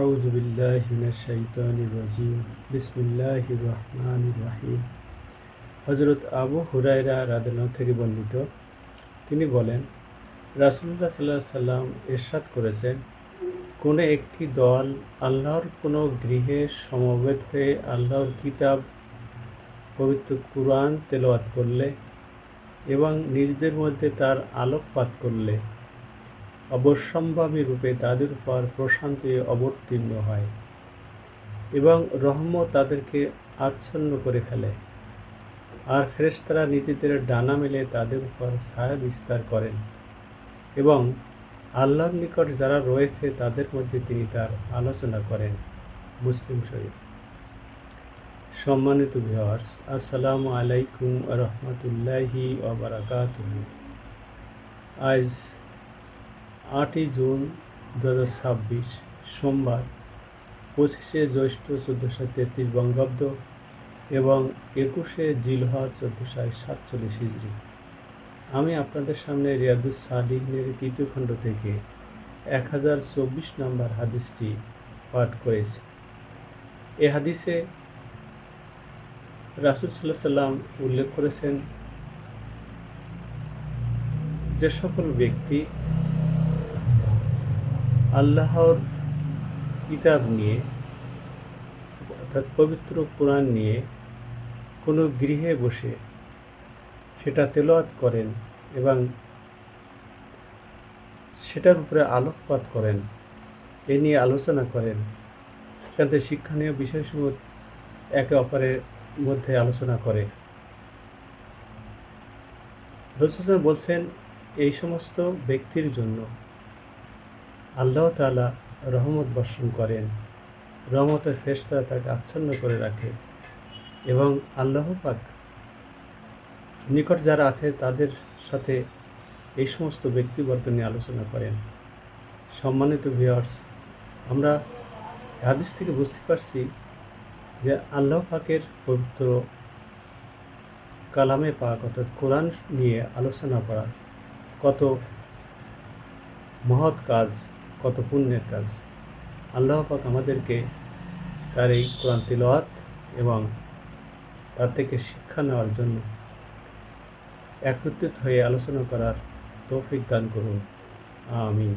আউযু বিল্লাহি মিনাশ শাইতানির রাজিম। বিসমিল্লাহির রহমানির রহিম। হযরত আবু হুরায়রা রাদিয়াল্লাহু থেকে বর্ণিত, তিনি বলেন, রাসূলুল্লাহ সাল্লাল্লাহু আলাইহি সাল্লাম ইরশাদ করেছেন, কোনো একটি দল আল্লাহর কোনো গৃহে সমবেত হয়ে আল্লাহর কিতাব পবিত্র কুরআন তেলাওয়াত করলে এবং নিজেদের মধ্যে তার আলোকপাত করলে অবশ্যম্ভাবী রূপে তাদের উপর প্রশান্তি অবতীর্ণ হয় এবং রহমত তাদেরকে আচ্ছন্ন করে ফেলে, আর ফেরেশতারা নিজেদের ডানা মেলে তাদের উপর ছায়া বিস্তার করেন এবং আল্লাহর নিকট যারা রয়েছে তাদের মধ্যে তিনি তার আলোচনা করেন। মুসলিম শরীফ। সম্মানিত ভিউয়ার্স, আসসালামু আলাইকুম ওয়া রাহমাতুল্লাহি ওয়া বারাকাতুহু। আজ 8ই জুন 2026, সোমবার, 25শে জ্যৈষ্ঠ 1433 বঙ্গাব্দ এবং 21শে জিলহজ 1447 হিজরি। আমি আপনাদের সামনে রিয়াদুস সালিহিনের 3য় খণ্ড থেকে 1024 নম্বর হাদিসটি পাঠ করেছি। এ হাদিসে রাসূল সাল্লাল্লাহু আলাইহি সাল্লাম উল্লেখ করেছেন, যে সকল ব্যক্তি আল্লাহর কিতাব নিয়ে অর্থাৎ পবিত্র কোরআন নিয়ে কোনো গৃহে বসে সেটা তেলাওয়াত করেন এবং সেটার উপরে আলোকপাত করেন, এ নিয়ে আলোচনা করেন, সেখান থেকে শিক্ষণীয় বিষয়সমূহ একে অপরের মধ্যে আলোচনা করে, রাসূল বলছেন, এই সমস্ত ব্যক্তির জন্য আল্লাহ তাআলা রহমত বর্ষণ করেন, রহমতের ফেরেশতারা তাকে আচ্ছন্ন করে রাখে এবং আল্লাহ পাক নিকট যারা আছে তাদের সাথে এই সমস্ত ব্যক্তিবর্গ নিয়ে আলোচনা করেন। সম্মানিত ভিউয়ার্স, আমরা হাদিস থেকে বুঝতে পারছি যে আল্লাহ পাকের পবিত্র কালামে পাক অর্থাৎ কোরআন নিয়ে আলোচনা করা কত মহৎ কাজ, কত পুণ্যের কাজ। আল্লাহ পাক আমাদেরকে তার এই কোরআন তিলাওয়াত এবং তার থেকে শিক্ষা নেওয়ার জন্য একত্রিত হয়ে আলোচনা করার তৌফিক দান করুন। আমিন।